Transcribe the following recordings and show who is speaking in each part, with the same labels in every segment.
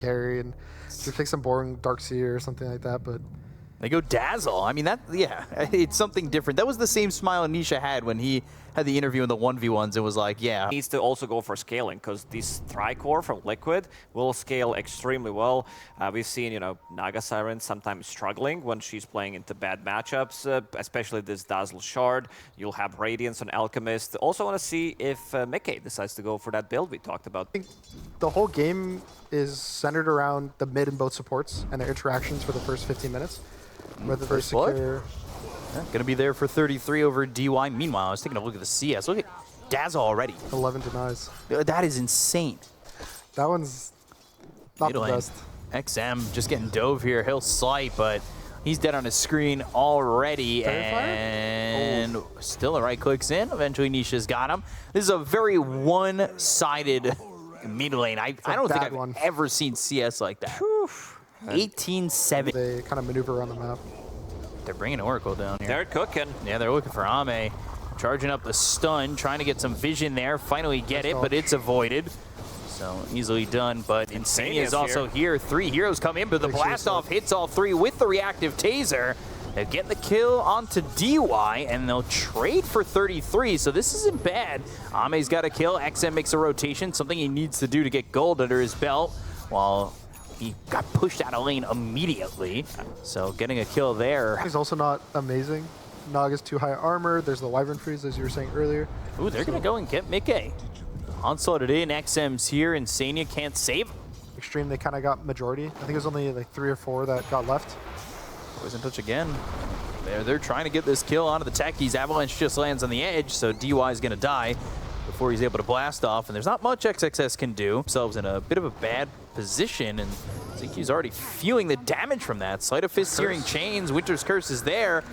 Speaker 1: carry and just pick some boring Darkseer or something like that, but
Speaker 2: they go Dazzle. I mean, yeah, it's something different. That was the same smile Nisha had when he had the interview in the 1v1s. It was like, yeah.
Speaker 3: Needs to also go for scaling, because this Tricore from Liquid will scale extremely well. We've seen, Naga Siren sometimes struggling when she's playing into bad matchups, especially this Dazzle Shard. You'll have Radiance on Alchemist. Also want to see if micke decides to go for that build we talked about.
Speaker 1: I think the whole game is centered around the mid and both supports and their interactions for the first 15 minutes. Whether they secure...
Speaker 2: Yeah, gonna be there for 33 over DY. Meanwhile, I was taking a look at the CS. Look at Dazzle already.
Speaker 1: 11 denies.
Speaker 2: That is insane.
Speaker 1: That one's not the best.
Speaker 2: XM just getting dove here. He'll slight, but he's dead on his screen already. And still a right clicks in. Eventually, Nisha's got him. This is a very one-sided mid lane. I don't think I've ever seen CS like that. 18-7.
Speaker 1: They kind of maneuver around the map.
Speaker 2: They're bringing Oracle down here.
Speaker 3: They're cooking.
Speaker 2: Yeah, they're looking for Ame. Charging up the stun, trying to get some vision there. Finally get it, but it's avoided. So easily done, but Insane is also here. 3 heroes come in, but the blast off hits all 3 with the reactive taser. They're getting the kill onto DY, and they'll trade for 33, so this isn't bad. Ame's got a kill. XM makes a rotation, something he needs to do to get gold under his belt, while he got pushed out of lane immediately. So getting a kill there.
Speaker 1: He's also not amazing. Naga's too high armor. There's the Wyvern freeze, as you were saying earlier.
Speaker 2: Ooh, they're going to go and get micke. Onslaughted in, XM's here, and Sania can't save him.
Speaker 1: Xtreme, they kind of got majority. I think it was only like 3 or 4 that got left.
Speaker 2: Poison touch again. They're trying to get this kill onto the techies. Avalanche just lands on the edge, so DY is going to die before he's able to blast off. And there's not much XXS can do. Themselves in a bit of a bad position, and xinq's already feeling the damage from that. Sleight of Fist, Searing Chains, Winter's Curse is there.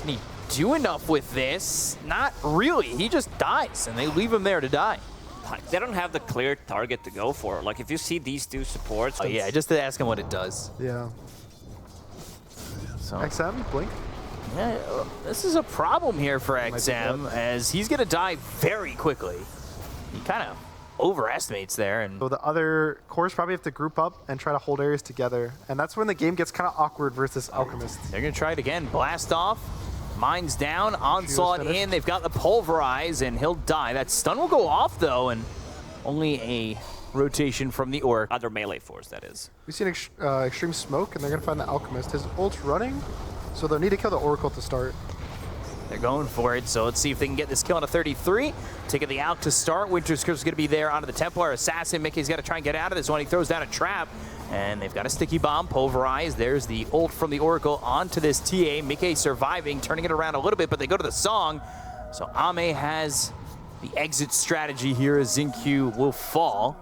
Speaker 2: Can he do enough with this? Not really. He just dies, and they leave him there to die.
Speaker 3: They don't have the clear target to go for. Like, if you see these 2 supports...
Speaker 2: Oh, yeah, just to ask him what it does.
Speaker 1: Yeah.
Speaker 2: So.
Speaker 1: XM, blink.
Speaker 2: Yeah, this is a problem here for XM, as he's going to die very quickly. He kind of overestimates there. And
Speaker 1: so the other cores probably have to group up and try to hold areas together, and that's when the game gets kind of awkward versus Alchemist.
Speaker 2: They're going to try it again. Blast off. Mine's down. Onslaught in. They've got the Pulverize, and he'll die. That stun will go off, though, and only a rotation from the Orc.
Speaker 3: Other melee force, that is.
Speaker 1: We've seen Extreme Smoke, and they're going to find the Alchemist. His ult's running, so they'll need to kill the Oracle to start.
Speaker 2: They're going for it, so let's see if they can get this kill on a 33. Taking the Alch to start. Winter's Curse is going to be there onto the Templar Assassin. Mickey's got to try and get out of this one. He throws down a trap, and they've got a sticky bomb. Pulverized. There's the ult from the Oracle onto this TA. Mickey surviving, turning it around a little bit, but they go to the song. So Ame has the exit strategy here as xinq will fall.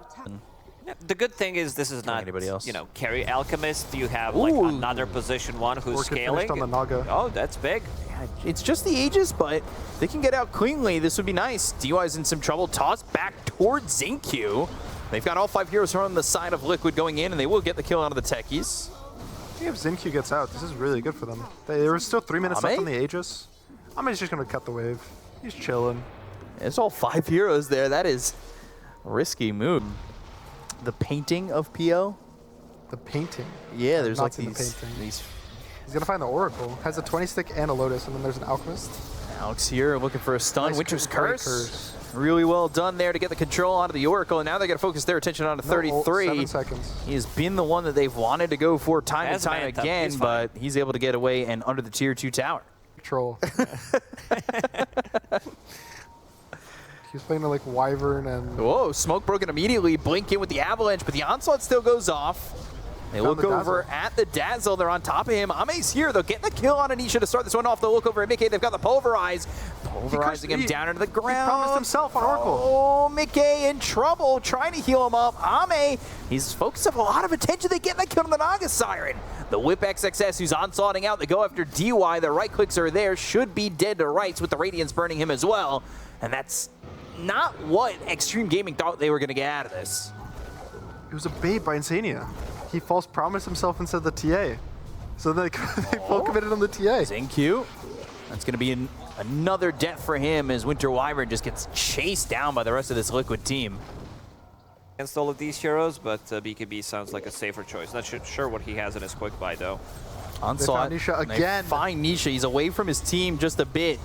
Speaker 3: The good thing is this is not,
Speaker 2: anybody else.
Speaker 3: Carry Alchemist. You have like another position 1 who's scaling.
Speaker 1: On the Naga.
Speaker 3: Oh, that's big.
Speaker 2: Yeah, it's just the Aegis, but they can get out cleanly. This would be nice. DY's in some trouble. Toss back towards xinq. They've got all 5 heroes on the side of Liquid going in, and they will get the kill out of the techies.
Speaker 1: I think if xinq gets out, this is really good for them. There was still 3 minutes left on the Aegis. Ame's just going to cut the wave. He's chilling.
Speaker 2: It's all 5 heroes there. That is a risky move. The painting of PO?
Speaker 1: The painting?
Speaker 2: Yeah, there's like
Speaker 1: these.
Speaker 2: He's
Speaker 1: going to find the Oracle. Has a 20 stick and a Lotus, and then there's an Alchemist.
Speaker 2: Alex here looking for a stun.
Speaker 1: Nice
Speaker 2: Winter's Curse. Really well done there to get the control onto the Oracle, and now they got to focus their attention on 33.
Speaker 1: 7 seconds.
Speaker 2: He's been the one that they've waned to go for time and time again, but he's able to get away and under the tier 2 tower.
Speaker 1: Troll. He's playing like Wyvern and...
Speaker 2: Whoa, smoke broken immediately. Blink in with the Avalanche, but the Onslaught still goes off. They look over at the Dazzle. They're on top of him. Ame's here. They'll get the kill on Nisha to start this one off. They'll look over at micke. They've got the Pulverize. Pulverizing him down into the ground.
Speaker 1: He promised himself on Oracle.
Speaker 2: Oh, micke in trouble. Trying to heal him up. Ame, he's focused up a lot of attention. They get that kill on the Naga Siren. The Whip XXS, who's onslaughting out. They go after DY. The right clicks are there. Should be dead to rights with the Radiance burning him as well. And that's not what Xtreme Gaming thought they were going to get out of this.
Speaker 1: It was a bait by Insania. He false promised himself instead of the TA. So they full committed on the TA.
Speaker 2: xinq. That's going to be another death for him as Winter Wyvern just gets chased down by the rest of this Liquid team.
Speaker 3: against all of these heroes, but BKB sounds like a safer choice. Not sure what he has in his quick buy, though.
Speaker 2: Onslaught.
Speaker 1: Nisha again.
Speaker 2: They find Nisha. He's away from his team just a bit.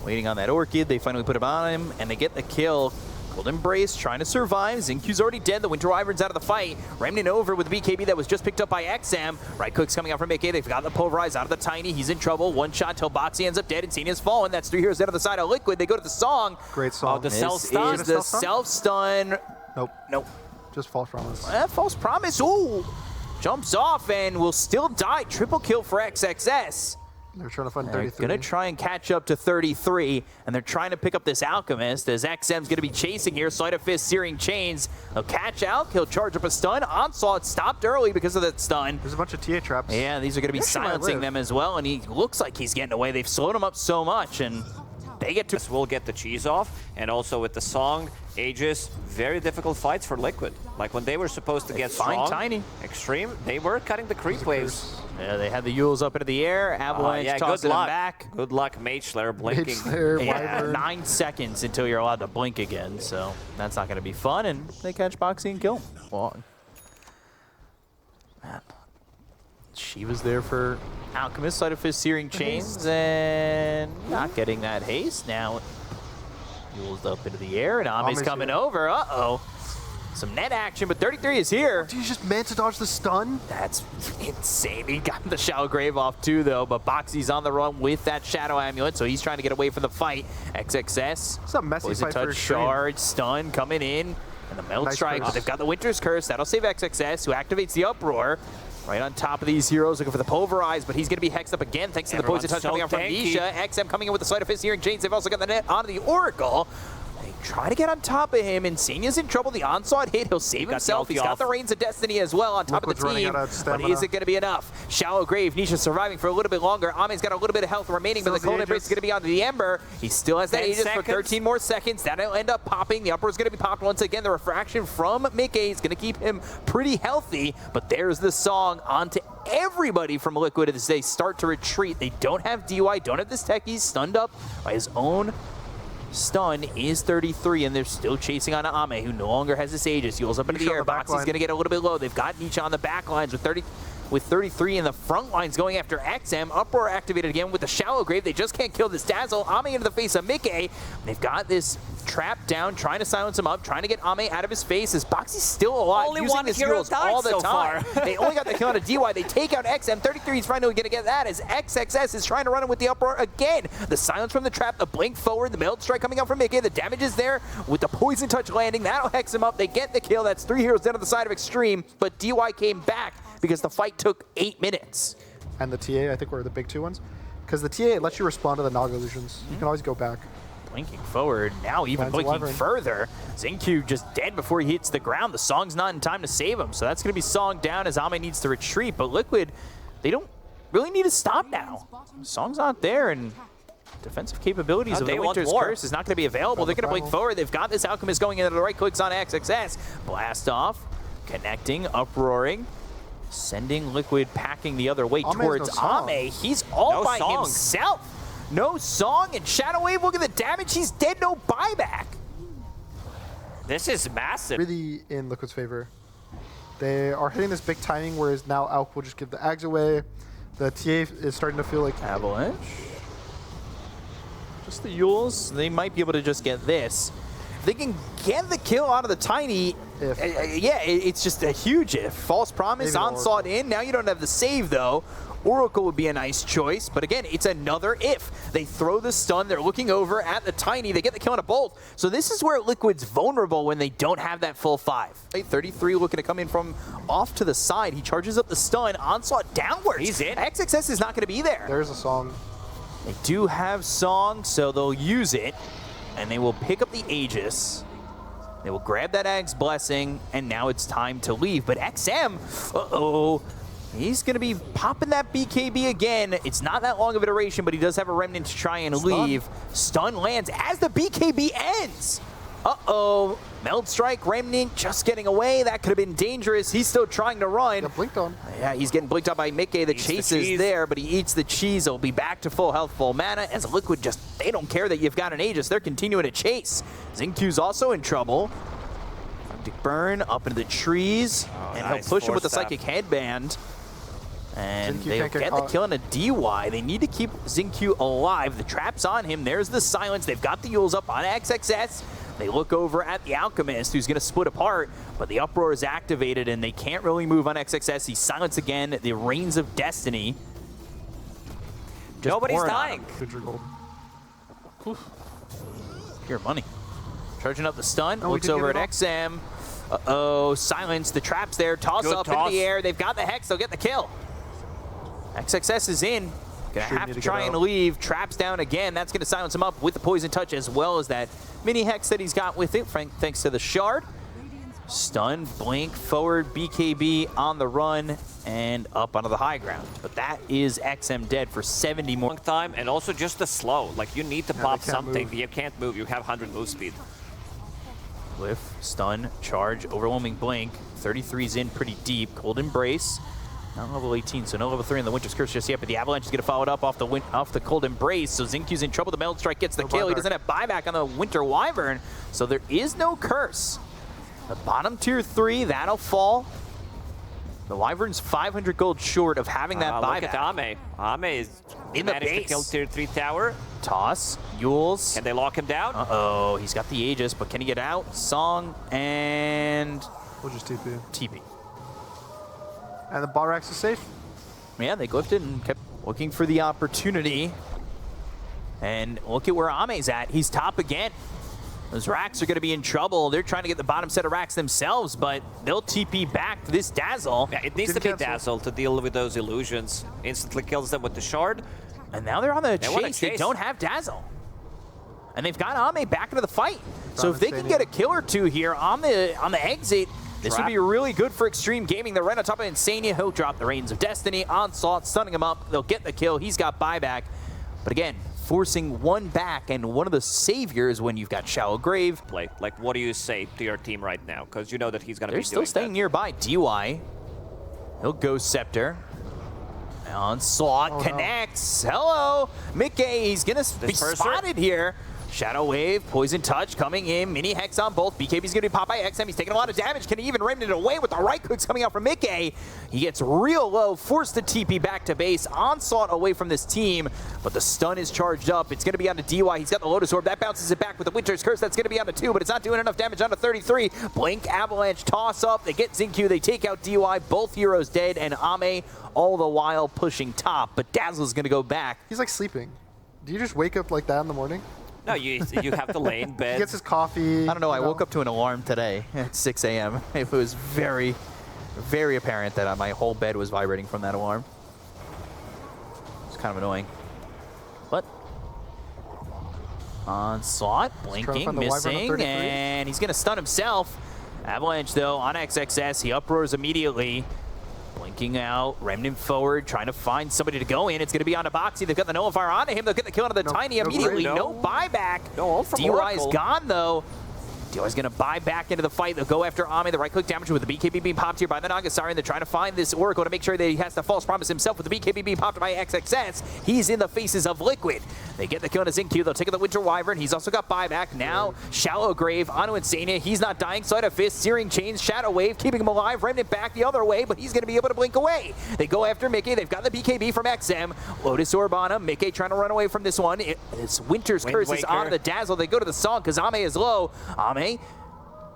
Speaker 2: Waiting on that Orchid. They finally put him on him, and they get the kill. Cold Embrace trying to survive. xinq's already dead. The Winter Wyvern's out of the fight. Remnant over with the BKB that was just picked up by XM. Right click's coming out from micke. They've got the Pulverize out of the Tiny. He's in trouble. One shot till Boxy ends up dead, and Xenia's fallen. That's 3 heroes dead on the side of Liquid. They go to the song.
Speaker 1: Great song.
Speaker 3: Oh, the
Speaker 2: This
Speaker 3: self-stun.
Speaker 2: is the self-stun.
Speaker 1: Nope.
Speaker 2: Nope.
Speaker 1: Just false promise.
Speaker 2: False promise. Ooh. Jumps off and will still die. Triple kill for XXS.
Speaker 1: They're trying to find
Speaker 2: They're
Speaker 1: 33.
Speaker 2: going to try and catch up to 33, and they're trying to pick up this Alchemist as XM's going to be chasing here. Sleight of Fist, Searing Chains. They'll catch Alk. He'll charge up a stun. Onslaught stopped early because of that stun.
Speaker 1: There's a bunch of TA traps.
Speaker 2: Yeah, these are going to be
Speaker 1: Actually,
Speaker 2: silencing them as well, and he looks like he's getting away. They've slowed him up so much, and they get to...
Speaker 3: This will get the cheese off, and also with the song, Aegis, very difficult fights for Liquid. Like when they were supposed to get
Speaker 2: find
Speaker 3: strong,
Speaker 2: Tiny.
Speaker 3: Xtreme, they were cutting the creep waves.
Speaker 2: Yeah, they had the Yules up into the air. Avalanche
Speaker 3: Yeah,
Speaker 2: tossing
Speaker 3: good
Speaker 2: them
Speaker 3: luck.
Speaker 2: back.
Speaker 3: Good luck, Mage Slayer blinking.
Speaker 1: Mage Slayer,
Speaker 2: Yeah,
Speaker 1: Wyvern.
Speaker 2: 9 seconds until you're allowed to blink again, so that's not going to be fun, and they catch Boxy and kill him. Well, man, she was there for Alchemist, Sleight of Fist, Searing Chains, and not getting that haste. Now, Yules up into the air, and Ame's coming
Speaker 1: here.
Speaker 2: over. Uh-oh. Some net action, but 33 is here.
Speaker 1: Do you just meant to dodge the stun?
Speaker 2: That's insane. He got the Shallow Grave off too, though, but Boxy's on the run with that Shadow Amulet, so he's trying to get away from the fight. XXS.
Speaker 1: It's a messy
Speaker 2: Poison
Speaker 1: fight for
Speaker 2: Touch,
Speaker 1: Xtreme.
Speaker 2: charge, stun coming in, and the Meld
Speaker 1: Nice
Speaker 2: Strike,
Speaker 1: curse.
Speaker 2: but they've got the Winter's Curse. That'll save XXS, who activates the Uproar. Right on top of these heroes, looking for the Pulverize, but he's going to be hexed up again thanks to the Poison Touch coming out from
Speaker 3: tanky.
Speaker 2: Nisha. XM coming in with the Sleight of Fist, Searing Chains. They've also got the net onto the Oracle. They try to get on top of him, and Xenia's in trouble. The onslaught hit. He'll save himself. He's got the Reins of Destiny as well on top
Speaker 1: Liquid's
Speaker 2: of the
Speaker 1: running
Speaker 2: team.
Speaker 1: out of
Speaker 2: But
Speaker 1: stamina.
Speaker 2: is it going to be enough? Shallow Grave. Nisha surviving for a little bit longer. Ame's got a little bit of health remaining, but the
Speaker 1: Still
Speaker 2: Cold
Speaker 1: the
Speaker 2: Embrace is
Speaker 1: Aegis.
Speaker 2: going to be onto the Ember. He still has that
Speaker 3: 10
Speaker 2: Aegis for
Speaker 3: seconds.
Speaker 2: 13 more seconds. That'll end up popping. The Upper is going to be popped once again. The Refraction from micke is going to keep him pretty healthy, but there's the song onto everybody from Liquid as they start to retreat. They don't have DY, don't have this tech. He's stunned up by his own stun. Is 33, and they're still chasing on Ame, who no longer has this Aegis. Yules up into
Speaker 1: Nisha
Speaker 2: the
Speaker 1: on
Speaker 2: air.
Speaker 1: the back
Speaker 2: Boxy's
Speaker 1: line.
Speaker 2: going to get a little bit low. They've got Nisha on the back lines with 33 in the front lines going after XM. Uproar activated again with the Shallow Grave. They just can't kill this Dazzle. Ame into the face of micke. They've got this trap down, trying to silence him up, trying to get Ame out of his face as Boxy's still alive,
Speaker 3: Only
Speaker 2: using
Speaker 3: one
Speaker 2: his
Speaker 3: hero
Speaker 2: heroes
Speaker 3: died
Speaker 2: all the
Speaker 3: so
Speaker 2: time.
Speaker 3: far.
Speaker 2: They only got the kill on a DY. They take out XM. 33 is finally going to get that as XXS is trying to run him with the Uproar again. The silence from the trap, the blink forward, the Meld Strike coming out from micke. The damage is there with the Poison Touch landing. That'll hex him up. They get the kill. That's 3 heroes down on the side of Xtreme, but DY came back because the fight took 8 minutes.
Speaker 1: And the TA, I think, were the big 2 ones. Because the TA lets you respond to the Naga illusions. You can always go back.
Speaker 2: Blinking forward, now even
Speaker 1: Finds
Speaker 2: blinking
Speaker 1: Wyvern.
Speaker 2: further. xinq just dead before he hits the ground. The Song's not in time to save him, so that's going to be Song down as Ame needs to retreat. But Liquid, they don't really need to stop now. Song's not there, and defensive capabilities of
Speaker 3: They
Speaker 2: the
Speaker 3: want
Speaker 2: Winter's
Speaker 3: more.
Speaker 2: Curse is not going to be available. They're going to blink
Speaker 1: Final.
Speaker 2: forward. They've got this Alchemist going into the right clicks on XXS. Blast off, connecting, uproaring. Sending Liquid packing the other way
Speaker 1: Ame has no
Speaker 2: towards
Speaker 1: song.
Speaker 2: Ame. He's all
Speaker 3: No
Speaker 2: by
Speaker 3: song.
Speaker 2: himself. No song, and Shadow Wave, look at the damage. He's dead, no buyback.
Speaker 3: This is massive.
Speaker 1: Really in Liquid's favor. They are hitting this big timing, whereas now Alk will just give the Ags away. The TA is starting to feel like
Speaker 2: Avalanche. Just the Yules. They might be able to just get this. If they can get the kill out of the Tiny,
Speaker 1: If.
Speaker 2: yeah, it's just a huge if. False Promise,
Speaker 1: Maybe the
Speaker 2: Onslaught in. Now you don't have the save, though. Oracle would be a nice choice, but again, it's another if. They throw the stun, they're looking over at the Tiny, they get the kill on a Bolt. So this is where Liquid's vulnerable when they don't have that full 5. 33 looking to come in from off to the side. He charges up the stun, Onslaught downwards.
Speaker 3: He's in.
Speaker 2: XXS is not going to be there.
Speaker 1: there's a song.
Speaker 2: They do have Song, so they'll use it, and they will pick up the Aegis. They will grab that Ag's Blessing, and now it's time to leave. But XM, uh-oh, he's going to be popping that BKB again. It's not that long of a duration, but he does have a Remnant to try and leave. Stun lands as the BKB ends. Uh-oh, Meld Strike, Remnant just getting away. That could have been dangerous. He's still trying to run.
Speaker 1: Got blinked on.
Speaker 2: Yeah, he's getting blinked up by micke. The
Speaker 3: Eats the
Speaker 2: chase is
Speaker 3: cheese.
Speaker 2: there, but he eats the cheese. He'll be back to full health, full mana. As Liquid just, they don't care that you've got an Aegis. They're continuing to chase. xinq's also in trouble. Hectic burn up into the trees, and
Speaker 3: nice
Speaker 2: he'll push him with the
Speaker 3: force
Speaker 2: psychic headband. And
Speaker 1: xinq
Speaker 2: they'll
Speaker 1: can't get
Speaker 2: get the
Speaker 1: caught.
Speaker 2: kill on a DY. They need to keep xinq alive. The trap's on him. There's the silence. They've got the Yules up on XXS. They look over at the Alchemist, who's going to split apart, but the Uproar is activated, and they can't really move on XXS. He's silenced again. The Reigns of Destiny. Just
Speaker 3: Nobody's
Speaker 2: pouring on
Speaker 3: dying.
Speaker 2: him.
Speaker 1: Good gold.
Speaker 2: Pure money. Charging up the stun.
Speaker 1: Oh, we
Speaker 2: Looks
Speaker 1: did get
Speaker 2: over
Speaker 1: it
Speaker 2: at
Speaker 1: off.
Speaker 2: XM. Uh-oh. Silence. The trap's there. Toss
Speaker 3: Good
Speaker 2: up
Speaker 3: toss.
Speaker 2: into the air. They've got the Hex. They'll get the kill. XXS is in. Gonna
Speaker 1: Should
Speaker 2: have
Speaker 1: need
Speaker 2: to
Speaker 1: to
Speaker 2: try
Speaker 1: get
Speaker 2: and
Speaker 1: out.
Speaker 2: leave. Trap's down again. That's gonna silence him up with the Poison Touch, as well as that mini Hex that he's got with it, thanks to the Shard. Stun, blink, forward, BKB on the run, and up onto the high ground. But that is XM dead for 70 more.
Speaker 3: Long time, and also just the slow. Like, you need to
Speaker 1: Yeah,
Speaker 3: pop
Speaker 1: they can't
Speaker 3: something.
Speaker 1: move.
Speaker 3: You can't move. You have 100 move speed.
Speaker 2: Whiff, stun, charge, overwhelming blink. 33's in pretty deep. Cold Embrace. Not level 18, so no level 3 in the Winter's Curse just yet, but the Avalanche is going to follow it up off the Cold Embrace, so xinq's in trouble. The Metal Strike gets the kill. He
Speaker 1: buyback.
Speaker 2: doesn't have buyback on the Winter Wyvern, so there is no curse. The bottom tier 3, that'll fall. The Wyvern's 500 gold short of having that
Speaker 3: Look
Speaker 2: buyback.
Speaker 3: at Ame. Ame is
Speaker 2: In the
Speaker 3: managed to
Speaker 2: base.
Speaker 3: kill tier 3 tower.
Speaker 2: Toss, Yules.
Speaker 3: Can they lock him down?
Speaker 2: Uh-oh, he's got the Aegis, but can he get out? Song and
Speaker 1: We'll just TP.
Speaker 2: TP.
Speaker 1: And the Balrax is safe.
Speaker 2: Yeah, they glyphed it and kept looking for the opportunity. And look at where Ame's at. He's top again. Those racks are going to be in trouble. They're trying to get the bottom set of racks themselves, but they'll TP back to this Dazzle.
Speaker 3: Yeah, it needs to
Speaker 1: Didn't
Speaker 3: be
Speaker 1: cancel.
Speaker 3: Dazzle to deal with those illusions. Instantly kills them with the shard.
Speaker 2: And now they're on the
Speaker 3: wanna
Speaker 2: chase. They
Speaker 3: chase.
Speaker 2: don't have Dazzle. And they've got Ame back into the fight. So
Speaker 1: Got
Speaker 2: if they
Speaker 1: it,
Speaker 2: can
Speaker 1: Stadium.
Speaker 2: get a kill or two here on the exit, this would
Speaker 3: Trap.
Speaker 2: be really good for Xtreme Gaming. They're right on top of Insania. He'll drop the Reigns of Destiny. Onslaught, stunning him up. They'll get the kill. He's got buyback. But again, forcing one back, and one of the saviors when you've got Shallow Grave.
Speaker 3: Play. Like, what do you say to your team right now? Because you know that he's going to
Speaker 2: They're
Speaker 3: be
Speaker 2: still
Speaker 3: doing
Speaker 2: staying
Speaker 3: that.
Speaker 2: nearby. DY. He'll go Scepter. Onslaught
Speaker 1: Oh,
Speaker 2: connects. Hello, micke. He's gonna be
Speaker 3: first
Speaker 2: spotted here. Shadow Wave, Poison Touch coming in. Mini Hex on both. BKB's gonna be popped by XM. He's taking a lot of damage. Can he even ram it away with the right clicks coming out from micke? He gets real low, forced to TP back to base. Onslaught away from this team, but the stun is charged up. It's gonna be onto DY. He's got the Lotus Orb. That bounces it back with the Winter's Curse. That's gonna be onto 2, but it's not doing enough damage onto 33. Blink, Avalanche, toss up. They get xinq. They take out DY. Both heroes dead, and Ame all the while pushing top. But Dazzle's gonna go back.
Speaker 1: He's like sleeping. Do you just wake up like that in the morning?
Speaker 3: No, you have to lay in
Speaker 1: He
Speaker 3: bed.
Speaker 1: gets his coffee.
Speaker 2: I don't know. I woke up to an alarm today at 6 a.m. It was very, very apparent that my whole bed was vibrating from that alarm. It's kind of annoying. But Onslaught, blinking,
Speaker 1: find the Wyvern on
Speaker 2: missing,
Speaker 1: 33.
Speaker 2: and he's going to stun himself. Avalanche, though, on XXS. He uproars immediately. Blinking out, Remnant forward, trying to find somebody to go in. It's going to be on Boxy. They've got the Nullifier onto him. They'll get the kill onto the
Speaker 1: No,
Speaker 2: Tiny
Speaker 1: no
Speaker 2: immediately.
Speaker 3: great,
Speaker 2: No
Speaker 3: no.
Speaker 2: buyback.
Speaker 3: No ult from
Speaker 2: DY's
Speaker 3: Oracle.
Speaker 2: gone, though. DY's going to buy back into the fight. They'll go after Ame. The right-click damage with the BKB being popped here by the Nagasari. They're trying to find this Oracle to make sure that he has to false promise himself with the BKB being popped by XXS. He's in the faces of Liquid. They get the kill on his xinq. They'll take the Winter Wyvern. He's also got buyback. Now, Shallow Grave onto Insania. He's not dying. Sleight of Fist, Searing Chains, Shadow Wave, keeping him alive. Remnant back the other way, but he's going to be able to blink away. They go after micke. They've got the BKB from XM. Lotus Orb on him. micke trying to run away from this one. It's Winter's
Speaker 3: Wind
Speaker 2: Curse is
Speaker 3: Waker.
Speaker 2: on the Dazzle. They go to the Song because Ame is low. Ame,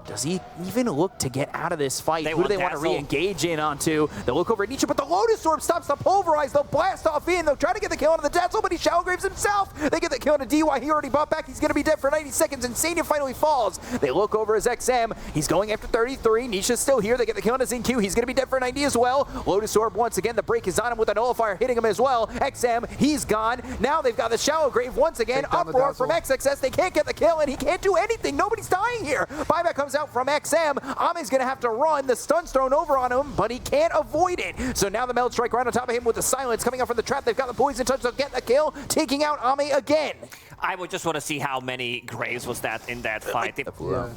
Speaker 2: does he even look to get out of this fight?
Speaker 3: They
Speaker 2: Who do
Speaker 3: want
Speaker 2: they want to
Speaker 3: Dazzle.
Speaker 2: re-engage in onto? They'll look over at Nisha, but the Lotus Orb stops the Pulverize. They'll blast off in. They'll try to get the kill onto the Dazzle, but he Shallow Graves himself. They get the kill onto DY. He already bought back. He's going to be dead for 90 seconds. Insania finally falls. They look over as XM. He's going after 33. Nisha's still here. They get the kill onto xinq. He's going to be dead for 90 as well. Lotus Orb once again. The break is on him with a Nullifier hitting him as well. XM, he's gone. Now they've got the Shallow Grave once again.
Speaker 1: Take down the
Speaker 2: Uproar from
Speaker 1: Dazzle.
Speaker 2: XXS. They can't get the kill, and he can't do anything. Nobody's dying here. Buyback comes out from XM. Ame's going to have to run. The stun's thrown over on him, but he can't avoid it. So now the Meld Strike right on top of him with the silence coming up from the trap. They've got the Poison Touch. They'll get the kill, taking out Ame again.
Speaker 3: I would just want to see how many Graves was that in that fight.
Speaker 1: Yeah.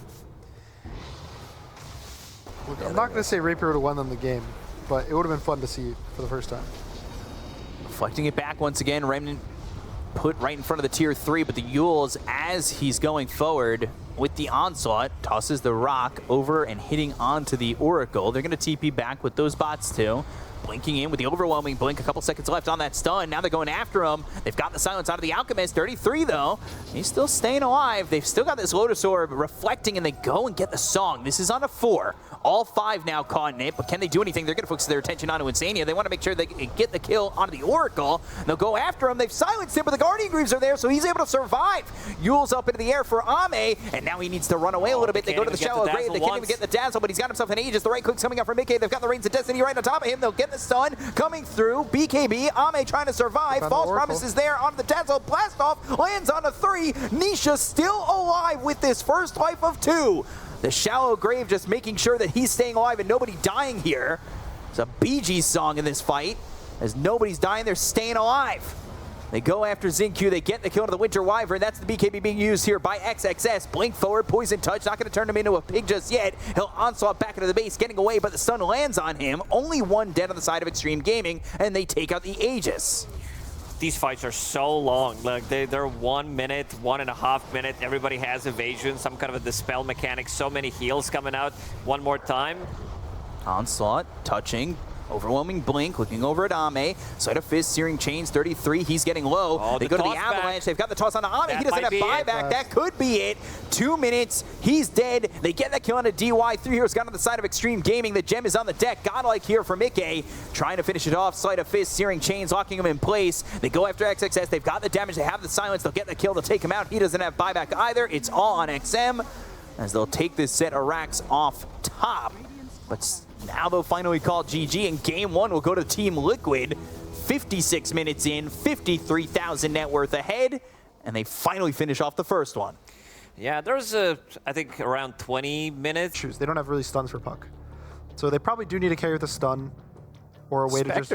Speaker 1: Look, I'm not going to say Rapier would have won them the game, but it would have been fun to see for the first time.
Speaker 2: Reflecting it back once again. Remnant put right in front of the tier 3, but the Yules, as he's going forward, with the onslaught, tosses the rock over and hitting onto the Oracle. They're going to TP back with those bots too. Blinking in with the overwhelming blink. A couple seconds left on that stun. Now they're going after him. They've got the silence out of the Alchemist. 33 though. He's still staying alive. They've still got this Lotus Orb reflecting, and they go and get the song. This is on a 4. All 5 now caught in it, but can they do anything? They're going to focus their attention onto Insania. They want to make sure they get the kill onto the Oracle. They'll go after him. They've silenced him, but the Guardian Greaves are there, so he's able to survive. Yule's up into the air for Ame, and now he needs to run away a little bit. They go to the Shallow Grave. They can't even get the Dazzle, but he's got himself an Aegis. The right click's coming out from micke. They've got the Reigns of Destiny right on top of him. They'll get the stun coming through. BKB, Ame trying to survive. False promises there onto the Dazzle. Blast off, lands on a 3. Nisha still alive with this first life of 2. The Shallow Grave just making sure that he's staying alive and nobody dying here. It's a BG song in this fight. As nobody's dying, they're staying alive. They go after xinq. They get the kill to the Winter Wyvern. That's the BKB being used here by XXS. Blink forward, Poison Touch. Not going to turn him into a pig just yet. He'll onslaught back into the base, getting away, but the stun lands on him. Only 1 dead on the side of Xtreme Gaming, and they take out the Aegis.
Speaker 3: These fights are so long. Like they're 1 minute, 1.5 minutes. Everybody has evasion, some kind of a dispel mechanic. So many heals coming out. One more time.
Speaker 2: Onslaught, touching, overwhelming blink, looking over at Ame. Sleight of Fist, Searing Chains, 33. He's getting low.
Speaker 3: Oh,
Speaker 2: they go to the Avalanche.
Speaker 3: Back.
Speaker 2: They've got the toss on Ame. He doesn't have buyback. That could be it. 2 minutes. He's dead. They get that kill on a DY. 3 heroes got on the side of Xtreme Gaming. The gem is on the deck. Godlike here for micke. Trying to finish it off. Sleight of Fist, Searing Chains, locking him in place. They go after XXS. They've got the damage. They have the silence. They'll get the kill. They'll take him out. He doesn't have buyback either. It's all on XM as they'll take this set of racks off top. But now they'll finally call GG, and game 1 will go to Team Liquid. 56 minutes in, 53,000 net worth ahead, and they finally finish off the first one.
Speaker 3: Yeah, there's, I think, around 20 minutes.
Speaker 1: They don't have really stuns for Puck. So they probably do need to carry with a stun or a way to just...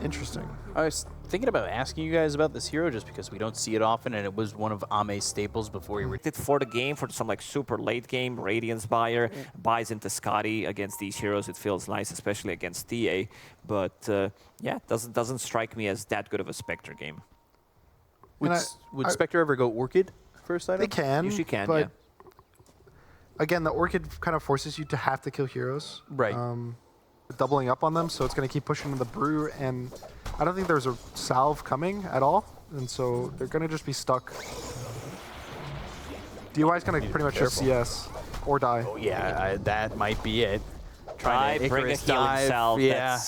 Speaker 1: Interesting.
Speaker 2: I was thinking about asking you guys about this hero just because we don't see it often, and it was one of Ame's staples before he
Speaker 3: did for the game, for some like super late game. Radiance buyer buys into Scotty against these heroes. It feels nice, especially against TA. But yeah, doesn't strike me as that good of a Spectre game.
Speaker 2: Would Spectre ever go Orchid first item?
Speaker 1: They can.
Speaker 3: Usually can,
Speaker 1: but
Speaker 3: yeah.
Speaker 1: Again, the Orchid kind of forces you to have to kill heroes.
Speaker 2: Right.
Speaker 1: Doubling up on them, so it's going to keep pushing to the Brew, and I don't think there's a salve coming at all, and so they're going to just be stuck. DY is going to pretty much just CS or die.
Speaker 2: Oh yeah, that might be it.
Speaker 3: Try
Speaker 2: to
Speaker 3: bring a
Speaker 2: Icarus
Speaker 3: healing
Speaker 2: dive.
Speaker 3: salve.
Speaker 2: Yeah.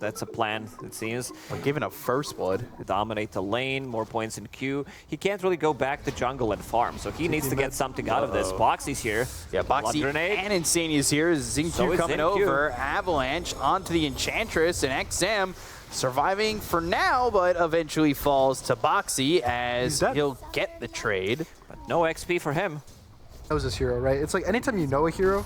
Speaker 3: That's a plan, it seems.
Speaker 2: Well, given a first blood.
Speaker 3: Dominate the lane, more points in queue. He can't really go back to jungle and farm, so he needs to get something out of this. Boxy's here.
Speaker 2: Yeah, Boxy and Insania's here. xinq coming over. Avalanche onto the Enchantress, and XM surviving for now, but eventually falls to Boxy as he'll get the trade.
Speaker 3: But no XP for him.
Speaker 1: That was this hero, right? It's like anytime you know a hero,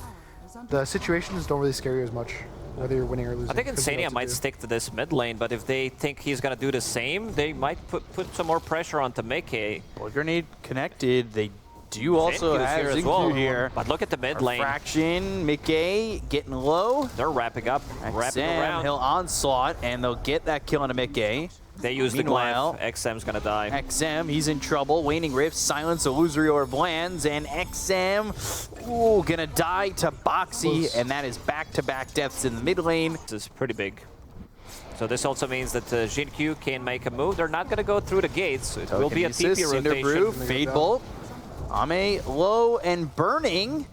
Speaker 1: the situations don't really scare you as much, whether you're winning or losing.
Speaker 3: I think Insania might stick to this mid lane, but if they think he's going to do the same, they might put some more pressure onto micke.
Speaker 2: Well, Grenade connected. They do also have xinq
Speaker 3: well.
Speaker 2: here.
Speaker 3: But look at the mid lane.
Speaker 2: Fraction, micke getting low.
Speaker 3: They're wrapping up, wrapping around.
Speaker 2: He'll onslaught, and they'll get that kill on a micke.
Speaker 3: They use the glyph. XM's gonna die.
Speaker 2: XM, he's in trouble. Waning Rift, silence, illusory orb lands, and XM, ooh, gonna die to Boxy, and that is back-to-back deaths in the mid lane.
Speaker 3: This is pretty big. So this also means that xinq can make a move. They're not gonna go through the gates. It will be a TP rotation.
Speaker 2: Brew, Fade Bolt, Ame low and burning.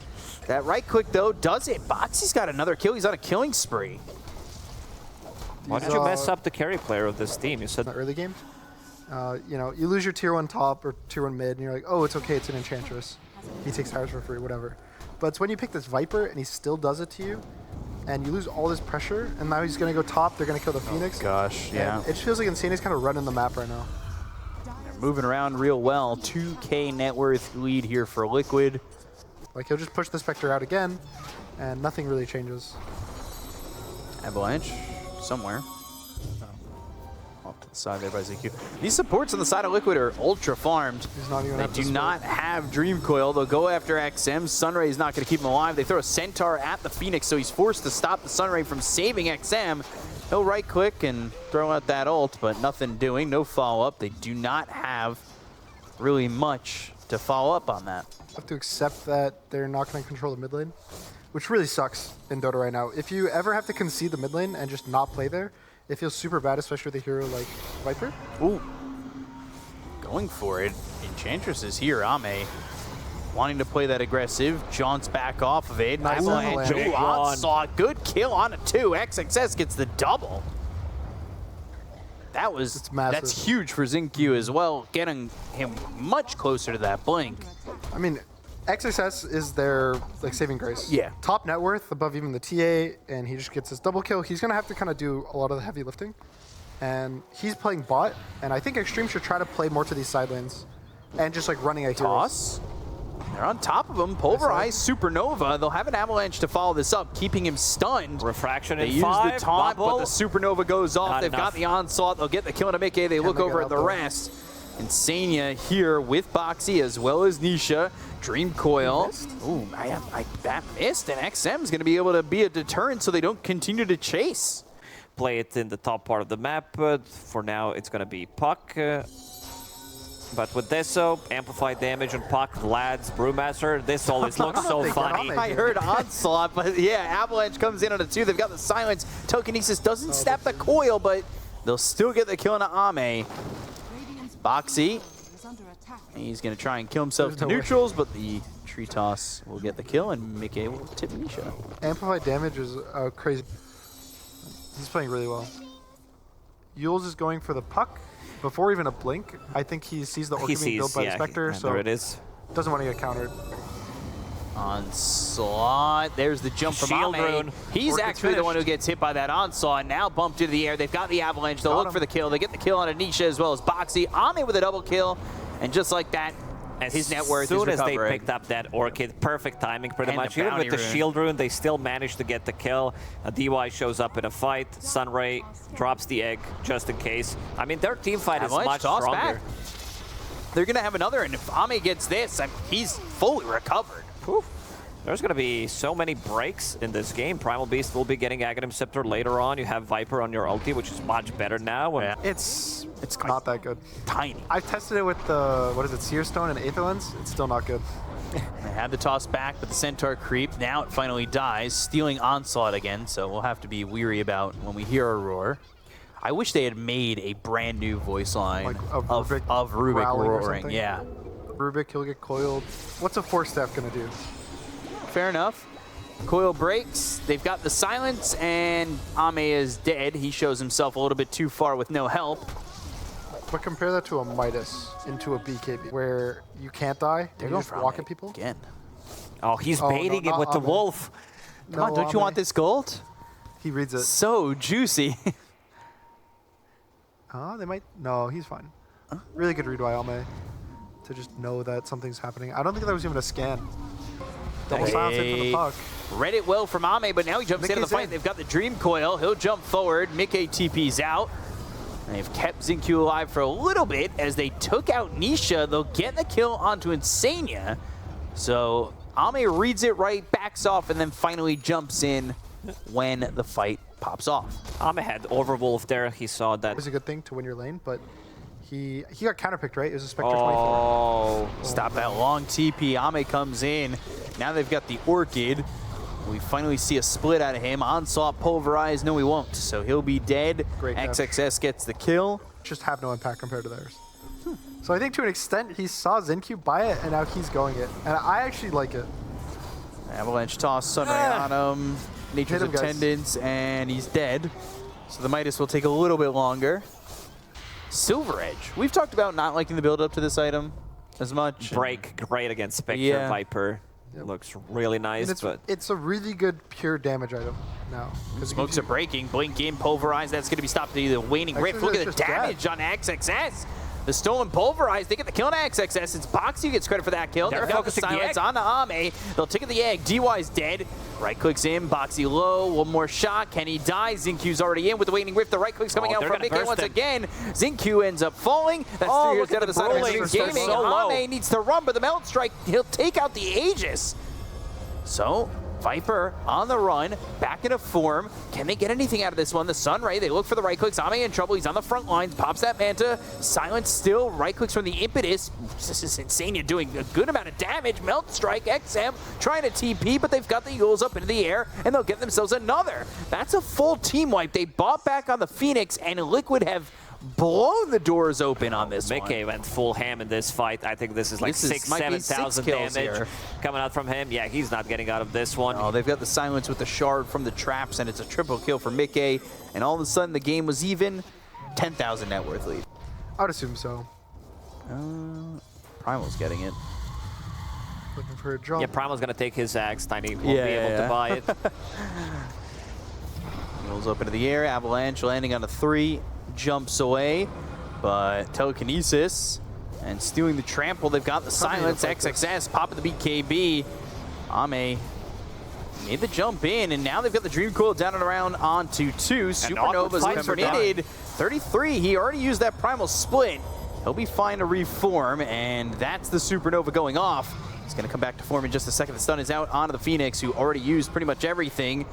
Speaker 2: That right click though does it. Boxy's got another kill. He's on a killing spree.
Speaker 3: Why did you mess up the carry player of this team? You said
Speaker 1: early game. You know, you lose your tier 1 top or tier 1 mid, and you're like, oh, it's okay, it's an Enchantress. He takes towers for free, whatever. But it's when you pick this Viper and he still does it to you, and you lose all this pressure, and now he's going to go top, they're going to kill the Phoenix.
Speaker 2: Gosh, yeah.
Speaker 1: And it feels like Insania's kind of running the map right now.
Speaker 2: They're moving around real well. 2K net worth lead here for Liquid.
Speaker 1: Like, he'll just push the Spectre out again, and nothing really changes.
Speaker 2: Avalanche. Somewhere. Off to the side there by xinq. These supports on the side of Liquid are ultra farmed. They do not have Dream Coil. They'll go after XM. Sunray is not going to keep him alive. They throw a Centaur at the Phoenix, so he's forced to stop the Sunray from saving XM. He'll right click and throw out that ult, but nothing doing. No follow-up. They do not have really much to follow up on that.
Speaker 1: Have to accept that they're not going to control the mid lane, which really sucks in Dota right now. If you ever have to concede the mid lane and just not play there, it feels super bad, especially with a hero like Viper.
Speaker 2: Ooh. Going for it. Enchantress is here. Ame wanting to play that aggressive. Jaunts back off of it.
Speaker 1: Nice
Speaker 2: Avalanche.
Speaker 1: avalanche.
Speaker 2: Ooh, Onslaught. Good kill on a 2. XXS gets the double. That's huge for xinq as well, getting him much closer to that blink.
Speaker 1: I mean, XXS is their like saving grace.
Speaker 2: Yeah.
Speaker 1: Top net worth above even the TA, and he just gets his double kill. He's gonna have to kind of do a lot of the heavy lifting, and he's playing bot. And I think Xtreme should try to play more to these side lanes, and just like running a hero.
Speaker 2: Toss. They're on top of him. Pulverize, Supernova. They'll have an Avalanche to follow this up, keeping him stunned.
Speaker 3: Refraction
Speaker 2: They
Speaker 3: in
Speaker 2: use
Speaker 3: 5,
Speaker 2: the taunt,
Speaker 3: bubble.
Speaker 2: but the Supernova goes off.
Speaker 3: Not
Speaker 2: They've
Speaker 3: enough.
Speaker 2: got the onslaught. They'll get the kill on micke. They look
Speaker 1: they
Speaker 2: over
Speaker 1: get
Speaker 2: at the
Speaker 1: out, though?
Speaker 2: rest. Insania here with Boxy as well as Nisha. Dream Coil. Ooh, that missed, and XM's going to be able to be a deterrent so they don't continue to chase.
Speaker 3: Play it in the top part of the map. For now, it's going to be Puck. But with Deso, amplified damage on Puck, Lads, Brewmaster, this always looks so funny.
Speaker 1: Ame.
Speaker 2: I heard onslaught, but yeah, Avalanche comes in on a 2. They've got the silence. Telekinesis doesn't snap the coil, but they'll still get the kill on Ame. Boxy, he's going to try and kill himself to neutrals, but the tree toss will get the kill, and micke will tip Nisha.
Speaker 1: Amplified damage is crazy. He's playing really well. Yules is going for the puck before even a blink. I think he sees the orchid being built by the Spectre, so
Speaker 3: there it is.
Speaker 1: Doesn't want to get countered.
Speaker 2: Onslaught. There's the jump from
Speaker 3: Shield
Speaker 2: Ame.
Speaker 3: rune.
Speaker 2: He's
Speaker 1: Orchid's
Speaker 2: actually the one who
Speaker 1: finished.
Speaker 2: gets hit by that onslaught. Now bumped into the air. They've got the Avalanche. They'll
Speaker 1: Got
Speaker 2: look
Speaker 1: him.
Speaker 2: for the kill. They get the kill on Nisha as well as Boxy. Ame with a double kill. And just like that, his net worth is
Speaker 3: As soon as
Speaker 2: recovering.
Speaker 3: they picked up that Orchid, perfect timing pretty
Speaker 2: And the
Speaker 3: much. Even with
Speaker 2: bounty
Speaker 3: the
Speaker 2: rune.
Speaker 3: shield rune, they still managed to get the kill. DY shows up in a fight. Sunray drops the egg just in case. I mean, their team fight
Speaker 2: Avalanche
Speaker 3: is much
Speaker 2: toss
Speaker 3: stronger.
Speaker 2: back. They're going to have another, and if Ame gets this, he's fully recovered.
Speaker 3: Whew. There's going to be so many breaks in this game. Primal Beast will be getting Aghanim Scepter later on. You have Viper on your ulti, which is much better now.
Speaker 2: Yeah.
Speaker 1: It's not that good.
Speaker 2: Tiny.
Speaker 1: I've tested it with the, what is it, Seer Stone and Aether Lens. It's still not good.
Speaker 2: They had the toss back, but the Centaur creep. Now it finally dies, stealing Onslaught again, so we'll have to be weary about when we hear a roar. I wish they had made a brand new voice line
Speaker 1: Like
Speaker 2: of
Speaker 1: Rubik
Speaker 2: Rubik
Speaker 1: growling or
Speaker 2: roaring.
Speaker 1: something?
Speaker 2: Yeah,
Speaker 1: Rubik, he'll get coiled. What's a Force Staff going to do?
Speaker 2: fair enough. Coil breaks. They've got the silence, and Ame is dead. He shows himself a little bit too far with no help.
Speaker 1: But compare that to a Midas into a BKB, where you can't die.
Speaker 2: They're
Speaker 1: You
Speaker 2: going
Speaker 1: just
Speaker 2: for
Speaker 1: walk
Speaker 2: Ame
Speaker 1: at people.
Speaker 2: again.
Speaker 3: Oh, he's
Speaker 1: Oh, no,
Speaker 3: baiting it
Speaker 1: not
Speaker 3: with the
Speaker 1: Ame.
Speaker 3: wolf.
Speaker 2: Come on, don't you want this gold?
Speaker 1: He reads it.
Speaker 2: So juicy.
Speaker 1: They might. No, he's fine. Really good read by Ame to just know that something's happening. I don't think that was even a scan. Double silence in for the puck.
Speaker 2: Read it well from Ame, but now he jumps into the
Speaker 1: Micke's
Speaker 2: fight.
Speaker 1: in.
Speaker 2: They've got the Dream Coil. He'll jump forward. micke TP's out. And they've kept xinq alive for a little bit as they took out Nisha. They'll get the kill onto Insania. So Ame reads it right, backs off, and then finally jumps in when the fight pops off.
Speaker 3: Ame had Overwolf there. He saw that.
Speaker 1: It was a good thing to win your lane, but he got counterpicked, right? It was a Spectre 24.
Speaker 3: Oh,
Speaker 2: Stop that long TP. Ame comes in. Now they've got the Orchid. We finally see a split out of him. Onslaught pulverized. No, he won't. So he'll be dead.
Speaker 1: Great catch.
Speaker 2: XXS gets the kill.
Speaker 1: Just have no impact compared to theirs. So I think to an extent he saw xinq buy it and now he's going it. And I actually like it.
Speaker 2: Avalanche toss, Sunray on him. Nature's
Speaker 1: Hit him, guys.
Speaker 2: Attendance, and he's dead. So the Midas will take a little bit longer. Silver Edge. We've talked about not liking the build up to this item as much.
Speaker 3: break great against Spectre.
Speaker 2: Yeah.
Speaker 3: Viper looks really nice,
Speaker 1: And
Speaker 3: but
Speaker 1: it's a really good pure damage item now. 'Cause it
Speaker 2: Smokes
Speaker 1: gives
Speaker 2: are breaking. Blink in, pulverize. That's going to be stopped to the waning rift. Look at the
Speaker 1: just dead.
Speaker 2: damage on XXS. The stolen pulverize. They get the kill on XXS. It's Boxy who gets credit for that kill.
Speaker 3: They're
Speaker 2: They've got the
Speaker 3: focusing the
Speaker 2: silence
Speaker 3: egg.
Speaker 2: on the Ame. They'll ticket the egg. DY's dead. Right clicks in. Boxy low. One more shot. Can he die? xinq's already in with the waning rift. The right click's coming
Speaker 3: Oh,
Speaker 2: out
Speaker 3: they're
Speaker 2: from
Speaker 3: gonna
Speaker 2: micke
Speaker 3: burst
Speaker 2: once
Speaker 3: him.
Speaker 2: again. xinq ends up falling. That's
Speaker 3: Oh,
Speaker 2: 3 years
Speaker 3: look
Speaker 2: dead
Speaker 3: at
Speaker 2: of the
Speaker 3: the
Speaker 2: side of
Speaker 3: brawling.
Speaker 2: Xtreme Gaming.
Speaker 3: So low.
Speaker 2: Ame needs to run, but the melt strike, he'll take out the Aegis. So, Viper on the run, back into form. Can they get anything out of this one? The Sunray, they look for the right clicks. Ame in trouble, he's on the front lines, pops that Manta. Silence still, right clicks from the Impetus. This is insane, you're doing a good amount of damage. Melt Strike, XM trying to TP, but they've got the Yules up into the air, and they'll get themselves another. That's a full team wipe. They bought back on the Phoenix, and Liquid have blown the doors open on this
Speaker 3: micke went full ham in this fight. I think this is like 6,000-7,000 damage
Speaker 2: here
Speaker 3: coming out from him. Yeah, he's not getting out of this one.
Speaker 2: Oh, they've got the silence with the shard from the traps, and it's a triple kill for micke. And all of a sudden, the game was even. 10,000 net worth lead.
Speaker 1: I would assume so.
Speaker 2: Primal's getting it.
Speaker 1: Looking for a jump.
Speaker 3: Yeah, Primal's gonna take his axe. Tiny won't be able to buy it.
Speaker 2: Rolls up into the air. Avalanche landing on a 3. Jumps away, but telekinesis and stealing the trample. They've got the silence. XXS popping the BKB. Ame made the jump in, and now they've got the Dream Coil down and around onto 2. Supernova's committed. 33. He already used that primal split. He'll be fine to reform, and that's the Supernova going off. He's going to come back to form in just a second. The stun is out onto the Phoenix, who already used pretty much everything.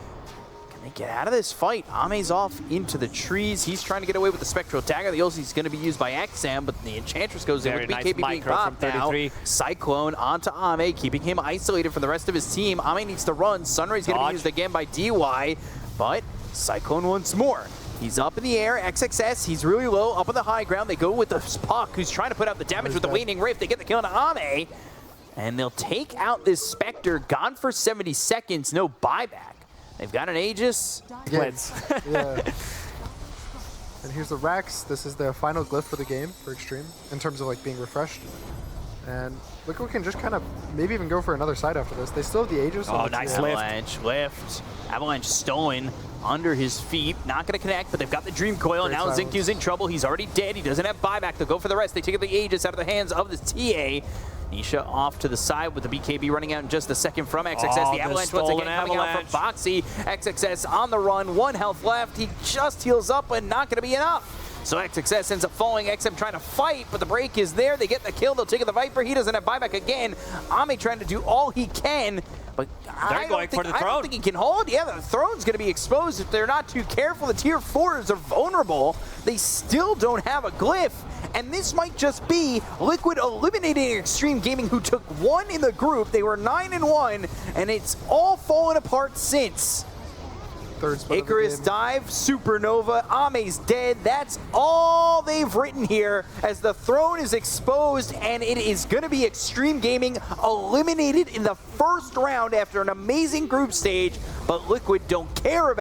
Speaker 2: They get out of this fight. Ame's off into the trees. He's trying to get away with the Spectral Dagger. The ulti's going to be used by XM, but the Enchantress goes in with BKB being popped now. Cyclone onto Ame, keeping him isolated from the rest of his team. Ame needs to run. Sunray's going to be used again by DY, but Cyclone once more. He's up in the air. XXS, he's really low, up on the high ground. They go with the Puck, who's trying to put out the damage with the Waning Rift. They get the kill on Ame, and they'll take out this Spectre. Gone for 70 seconds, no buyback. They've got an Aegis.
Speaker 1: Blitz. Yeah. And here's the Rax. This is their final glyph for the game for Xtreme in terms of like being refreshed. And Liquid can just kind of maybe even go for another side after this. They still have the Aegis.
Speaker 2: Oh, nice lift. Avalanche stolen under his feet. Not going to connect, but they've got the Dream Coil. Now xinq's in trouble. He's already dead. He doesn't have buyback. They'll go for the rest. They take the Aegis out of the hands of the TA. Nisha off to the side with the BKB running out in just a second from XXS. The Avalanche once again coming out from Boxy. XXS on the run, 1 health left. He just heals up, but not going to be enough. So XXS ends up falling. XM trying to fight, but the break is there. They get the kill. They'll take the Viper. He doesn't have buyback again. Ame trying to do all he can, but I don't think he can hold. Yeah, the Throne's going to be exposed if they're not too careful. The tier 4s are vulnerable. They still don't have a glyph. And this might just be Liquid eliminating Xtreme Gaming, who took 1 in the group. They were 9-1, and it's all fallen apart since. Icarus dive, Supernova, Ame's dead. That's all they've written here as the Throne is exposed, and it is going to be Xtreme Gaming eliminated in the first round after an amazing group stage, but Liquid don't care about